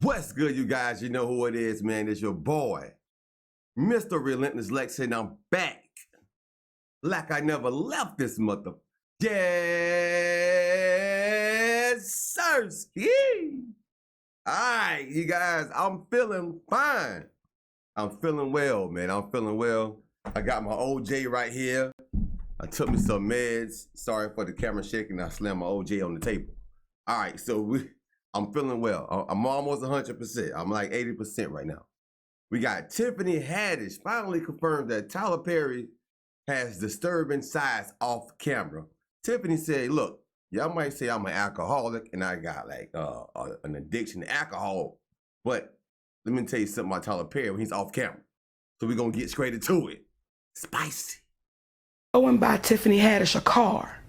What's good, you guys? You know who it is, man. It's your boy, Mr. Relentless Lex, and I'm back like I never left this mother. Yes, sirski. All right, you guys, I'm feeling fine. I'm feeling well, man. I'm feeling well. I got my OJ right here. I took me some meds. Sorry for the camera shaking. I slammed my OJ on the table. All right, so I'm feeling well. I'm almost 100%. I'm like 80% right now. We got Tiffany Haddish finally confirmed that Tyler Perry has disturbing sides off camera. Tiffany said, look, y'all might say I'm an alcoholic and I got like an addiction to alcohol, but let me tell you something about Tyler Perry when he's off camera. So we're going to get straight into it. Spicy. Go and buy Tiffany Haddish a car.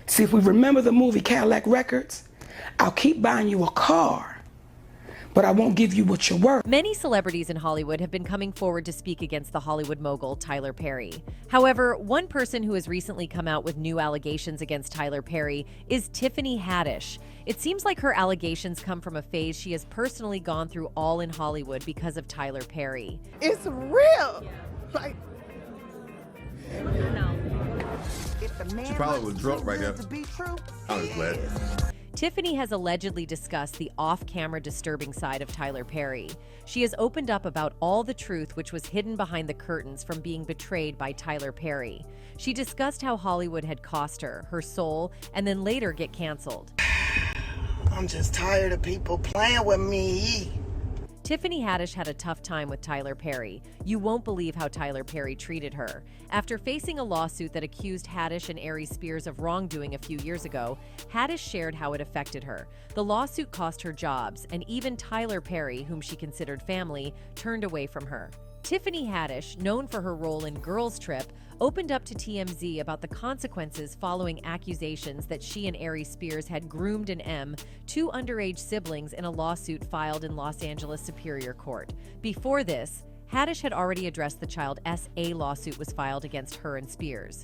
See, if we remember the movie Cadillac Records, I'll keep buying you a car, but I won't give you what you're worth. Many celebrities in Hollywood have been coming forward to speak against the Hollywood mogul Tyler Perry. However, one person who has recently come out with new allegations against Tyler Perry is Tiffany Haddish. It seems like her allegations come from a phase she has personally gone through all in Hollywood because of Tyler Perry. It's real. Like, if the man She probably was drunk right there. to be true, I was glad. Tiffany has allegedly discussed the off-camera disturbing side of Tyler Perry. She has opened up about all the truth which was hidden behind the curtains from being betrayed by Tyler Perry. She discussed how Hollywood had cost her, her soul, and then later get canceled. I'm just tired of people playing with me. Tiffany Haddish had a tough time with Tyler Perry. You won't believe how Tyler Perry treated her. After facing a lawsuit that accused Haddish and Ari Spears of wrongdoing a few years ago, Haddish shared how it affected her. The lawsuit cost her jobs, and even Tyler Perry, whom she considered family, turned away from her. Tiffany Haddish, known for her role in Girls Trip, opened up to TMZ about the consequences following accusations that she and Ari Spears had groomed an M, two underage siblings, in a lawsuit filed in Los Angeles Superior Court. Before this, Haddish had already addressed the Child S.A. lawsuit was filed against her and Spears.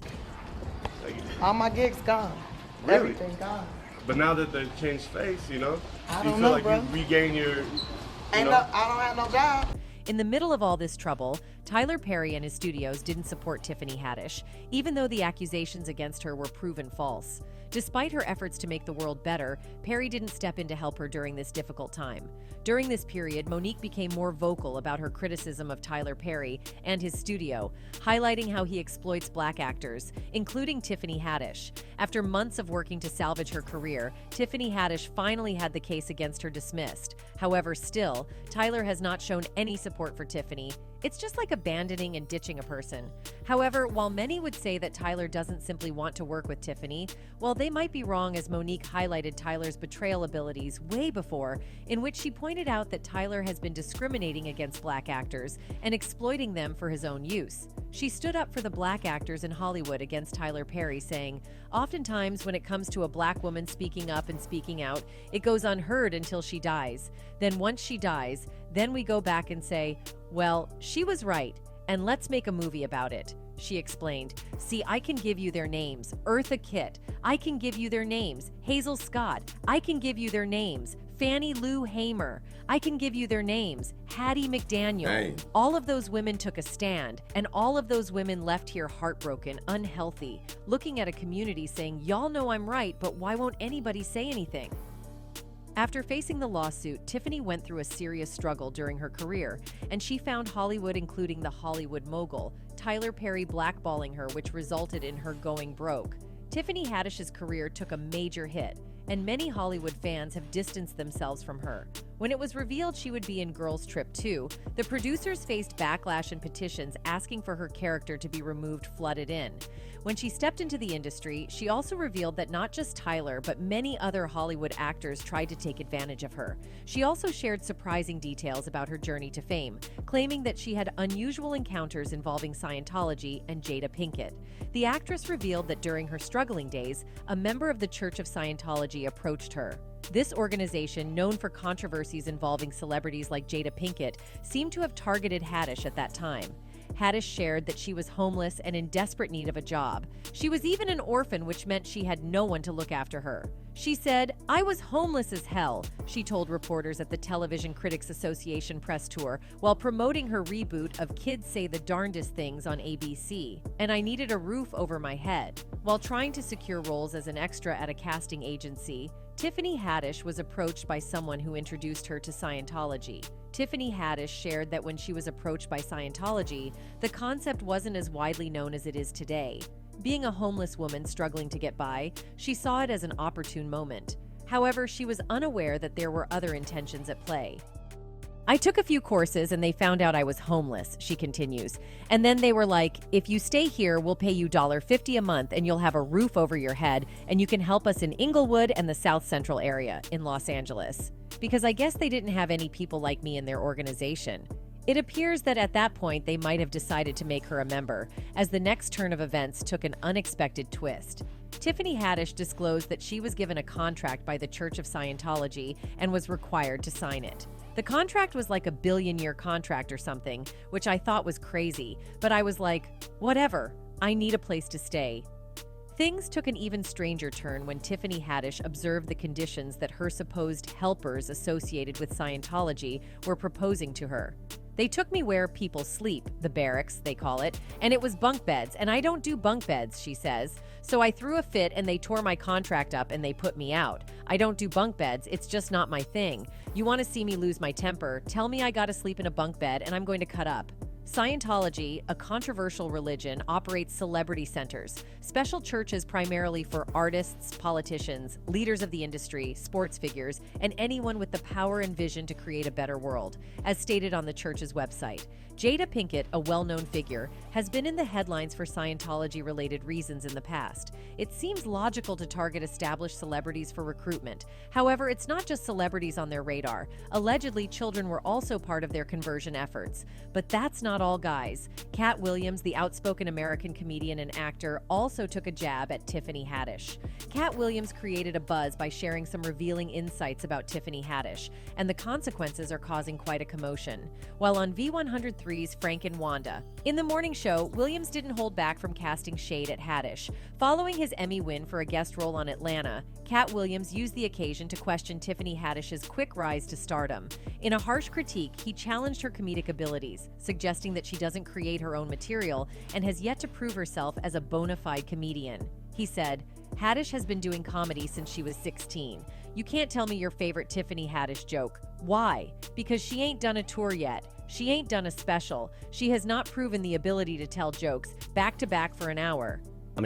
All my gigs gone. Really? Everything gone. But now that they've changed face, you know, I do you don't feel know, like bro. you regain your, I don't have no job. In the middle of all this trouble, Tyler Perry and his studios didn't support Tiffany Haddish, even though the accusations against her were proven false. Despite her efforts to make the world better, Perry didn't step in to help her during this difficult time. During this period, Monique became more vocal about her criticism of Tyler Perry and his studio, highlighting how he exploits black actors, including Tiffany Haddish. After months of working to salvage her career, Tiffany Haddish finally had the case against her dismissed. However, still, Tyler has not shown any support for Tiffany. It's just like abandoning and ditching a person. However, while many would say that Tyler doesn't simply want to work with Tiffany, well, they might be wrong, as Monique highlighted Tyler's betrayal abilities way before, in which she pointed out that Tyler has been discriminating against black actors and exploiting them for his own use. She stood up for the black actors in Hollywood against Tyler Perry, saying, "Oftentimes when it comes to a black woman speaking up and speaking out, it goes unheard until she dies. Then once she dies, then we go back and say, well, she was right, and let's make a movie about it." She explained, "See, I can give you their names. Eartha Kitt. I can give you their names. Hazel Scott. I can give you their names. Fannie Lou Hamer. I can give you their names. Hattie McDaniel." Dang. All of those women took a stand, and all of those women left here heartbroken, unhealthy, looking at a community saying, y'all know I'm right, but why won't anybody say anything? After facing the lawsuit, Tiffany went through a serious struggle during her career, and she found Hollywood, including the Hollywood mogul, Tyler Perry, blackballing her, which resulted in her going broke. Tiffany Haddish's career took a major hit, and many Hollywood fans have distanced themselves from her. When it was revealed she would be in Girls Trip 2, the producers faced backlash and petitions asking for her character to be removed flooded in. When she stepped into the industry, she also revealed that not just Tyler, but many other Hollywood actors tried to take advantage of her. She also shared surprising details about her journey to fame, claiming that she had unusual encounters involving Scientology and Jada Pinkett. The actress revealed that during her struggling days, a member of the Church of Scientology approached her. This organization, known for controversies involving celebrities like Jada Pinkett, seemed to have targeted Haddish at that time. Haddish shared that she was homeless and in desperate need of a job. She was even an orphan, which meant she had no one to look after her. She said, "I was homeless as hell," she told reporters at the Television Critics Association press tour while promoting her reboot of Kids Say the Darndest Things on ABC. "And I needed a roof over my head." While trying to secure roles as an extra at a casting agency, Tiffany Haddish was approached by someone who introduced her to Scientology. Tiffany Haddish shared that when she was approached by Scientology, the concept wasn't as widely known as it is today. Being a homeless woman struggling to get by, she saw it as an opportune moment. However, she was unaware that there were other intentions at play. "I took a few courses and they found out I was homeless," she continues. "And then they were like, if you stay here, we'll pay you $50 a month and you'll have a roof over your head and you can help us in Inglewood and the South Central area in Los Angeles." Because I guess they didn't have any people like me in their organization. It appears that at that point they might have decided to make her a member, as the next turn of events took an unexpected twist. Tiffany Haddish disclosed that she was given a contract by the Church of Scientology and was required to sign it. The contract was like a billion-year contract or something, which I thought was crazy, but I was like, whatever, I need a place to stay. Things took an even stranger turn when Tiffany Haddish observed the conditions that her supposed helpers associated with Scientology were proposing to her. "They took me where people sleep, the barracks, they call it, and it was bunk beds, and I don't do bunk beds," she says. "So I threw a fit and they tore my contract up and they put me out. I don't do bunk beds, it's just not my thing. You want to see me lose my temper, tell me I gotta sleep in a bunk bed and I'm going to cut up." Scientology, a controversial religion, operates celebrity centers, special churches primarily for artists, politicians, leaders of the industry, sports figures, and anyone with the power and vision to create a better world, as stated on the church's website. Jada Pinkett, a well-known figure, has been in the headlines for Scientology-related reasons in the past. It seems logical to target established celebrities for recruitment. However, it's not just celebrities on their radar. Allegedly, children were also part of their conversion efforts. But that's not all, guys. Cat Williams, the outspoken American comedian and actor, also took a jab at Tiffany Haddish. Cat Williams created a buzz by sharing some revealing insights about Tiffany Haddish, and the consequences are causing quite a commotion. While on V103's Frank and Wanda, in the morning show, Williams didn't hold back from casting shade at Haddish. Following his Emmy win for a guest role on Atlanta, Cat Williams used the occasion to question Tiffany Haddish's quick rise to stardom. In a harsh critique, he challenged her comedic abilities, suggesting that she doesn't create her own material and has yet to prove herself as a bona fide comedian. He said, "Haddish has been doing comedy since she was 16. You can't tell me your favorite Tiffany Haddish joke. Why? Because she ain't done a tour yet. She ain't done a special. She has not proven the ability to tell jokes back to back for an hour."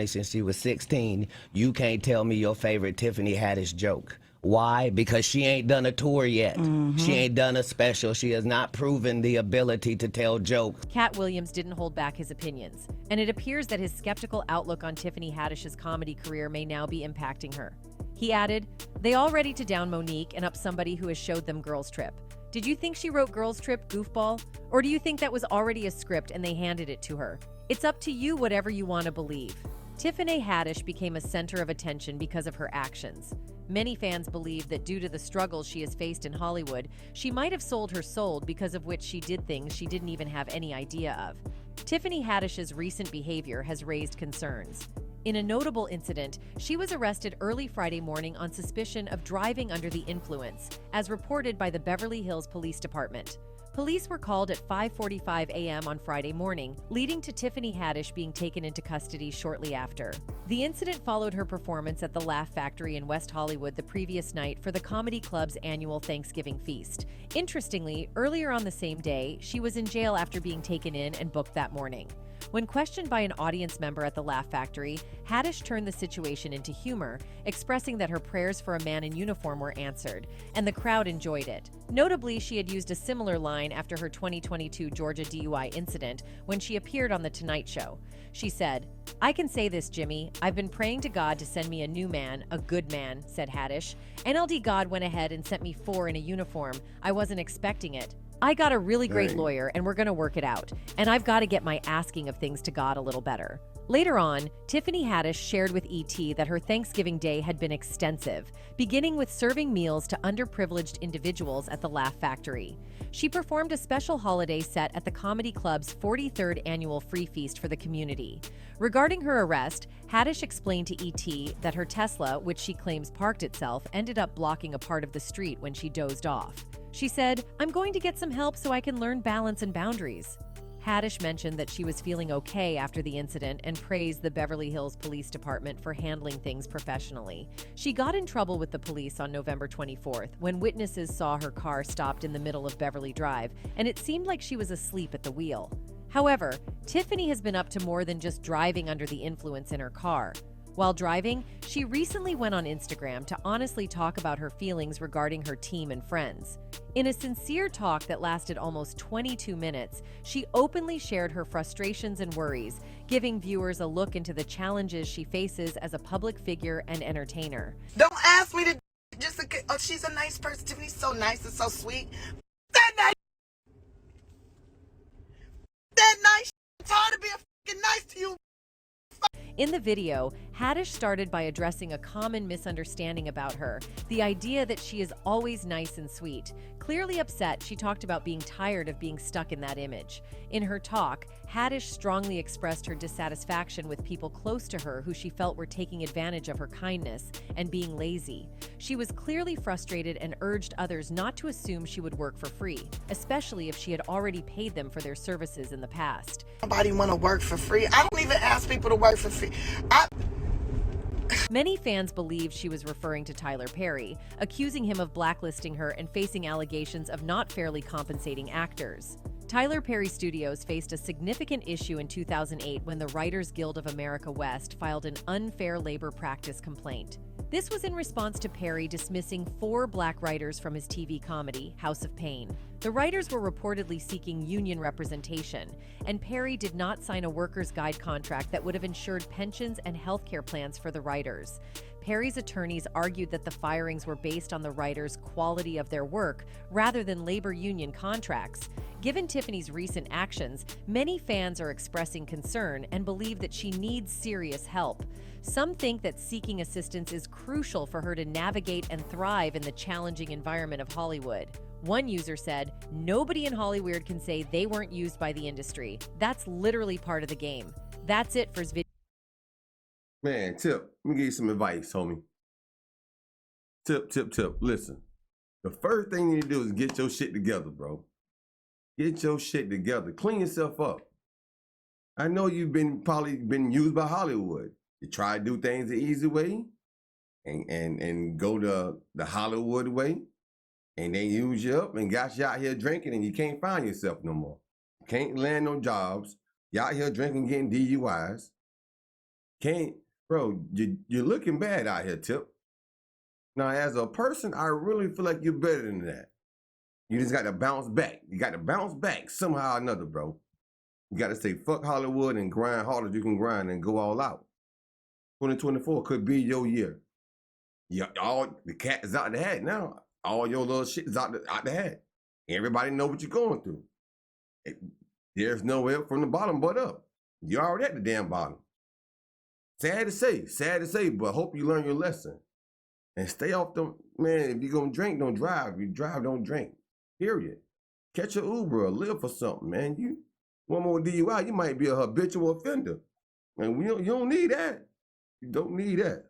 Since she was 16, you can't tell me your favorite Tiffany Haddish joke. Why? Because she ain't done a tour yet. She ain't done a special. She has not proven the ability to tell jokes. Cat Williams didn't hold back his opinions, and it appears that his skeptical outlook on Tiffany Haddish's comedy career may now be impacting her. He added, "They all ready to down Monique and up somebody who has showed them Girls Trip. Did you think she wrote Girls Trip, goofball? Or do you think that was already a script and they handed it to her? It's up to you whatever you want to believe." Tiffany Haddish became a center of attention because of her actions. Many fans believe that due to the struggles she has faced in Hollywood, she might have sold her soul, because of which she did things she didn't even have any idea of. Tiffany Haddish's recent behavior has raised concerns. In a notable incident, she was arrested early Friday morning on suspicion of driving under the influence, as reported by the Beverly Hills Police Department. Police were called at 5:45 a.m. on Friday morning, leading to Tiffany Haddish being taken into custody shortly after. The incident followed her performance at the Laugh Factory in West Hollywood the previous night for the Comedy Club's annual Thanksgiving feast. Interestingly, earlier on the same day, she was in jail after being taken in and booked that morning. When questioned by an audience member at the Laugh Factory, Haddish turned the situation into humor, expressing that her prayers for a man in uniform were answered, and the crowd enjoyed it. Notably, she had used a similar line after her 2022 Georgia DUI incident when she appeared on The Tonight Show. She said, "I can say this, Jimmy. I've been praying to God to send me a new man, a good man," said Haddish. "NLD God went ahead and sent me 4 in a uniform. I wasn't expecting it. I got a really great lawyer and we're going to work it out. And I've got to get my asking of things to God a little better. Later on, Tiffany Haddish shared with ET that her Thanksgiving Day had been extensive, beginning with serving meals to underprivileged individuals at the Laugh Factory. She performed a special holiday set at the Comedy Club's 43rd annual free feast for the community. Regarding her arrest, Haddish explained to ET that her Tesla, which she claims parked itself, ended up blocking a part of the street when she dozed off. She said, "I'm going to get some help so I can learn balance and boundaries." Haddish mentioned that she was feeling okay after the incident and praised the Beverly Hills Police Department for handling things professionally. She got in trouble with the police on November 24th when witnesses saw her car stopped in the middle of Beverly Drive, and it seemed like she was asleep at the wheel. However, Tiffany has been up to more than just driving under the influence in her car. While driving, she recently went on Instagram to honestly talk about her feelings regarding her team and friends. In a sincere talk that lasted almost 22 minutes, she openly shared her frustrations and worries, giving viewers a look into the challenges she faces as a public figure and entertainer. Don't ask me to just, oh, she's a nice person. Tiffany's so nice and so sweet. That nice. I'm tired of being fucking nice to you. In the video, Haddish started by addressing a common misunderstanding about her, the idea that she is always nice and sweet. Clearly upset, she talked about being tired of being stuck in that image. In her talk, Haddish strongly expressed her dissatisfaction with people close to her who she felt were taking advantage of her kindness and being lazy. She was clearly frustrated and urged others not to assume she would work for free, especially if she had already paid them for their services in the past. Nobody want to work for free. I don't even ask people to work for free. Many fans believed she was referring to Tyler Perry, accusing him of blacklisting her and facing allegations of not fairly compensating actors. Tyler Perry Studios faced a significant issue in 2008 when the Writers Guild of America West filed an unfair labor practice complaint. This was in response to Perry dismissing 4 black writers from his TV comedy, House of Pain. The writers were reportedly seeking union representation, and Perry did not sign a workers' guide contract that would have ensured pensions and health care plans for the writers. Perry's attorneys argued that the firings were based on the writers' quality of their work rather than labor union contracts. Given Tiffany's recent actions, many fans are expressing concern and believe that she needs serious help. Some think that seeking assistance is crucial for her to navigate and thrive in the challenging environment of Hollywood. One user said, "Nobody in Hollywood can say they weren't used by the industry. That's literally part of the game." That's it for this video. Man, Tip, let me give you some advice, homie. Tip. Listen, the first thing you need to do is get your shit together, bro. Get your shit together. Clean yourself up. I know you've probably been used by Hollywood. You try to do things the easy way and go the Hollywood way, and they use you up and got you out here drinking, and you can't find yourself no more. You can't land no jobs. You out here drinking, getting DUIs. Bro, you're looking bad out here, Tip. Now, as a person, I really feel like you're better than that. You just got to bounce back. You got to bounce back somehow or another, bro. You got to say, fuck Hollywood and grind hard as you can grind and go all out. 2024 could be your year. All the cat is out the hat now. All your little shit is out the hat. Everybody know what you're going through. There's nowhere from the bottom but up. You're already at the damn bottom. Sad to say, but hope you learn your lesson. And stay off them, man, if you're going to drink, don't drive. If you drive, don't drink. Period. Catch an Uber or live for something, man. You one more DUI, you might be a habitual offender. And you don't need that. You don't need that.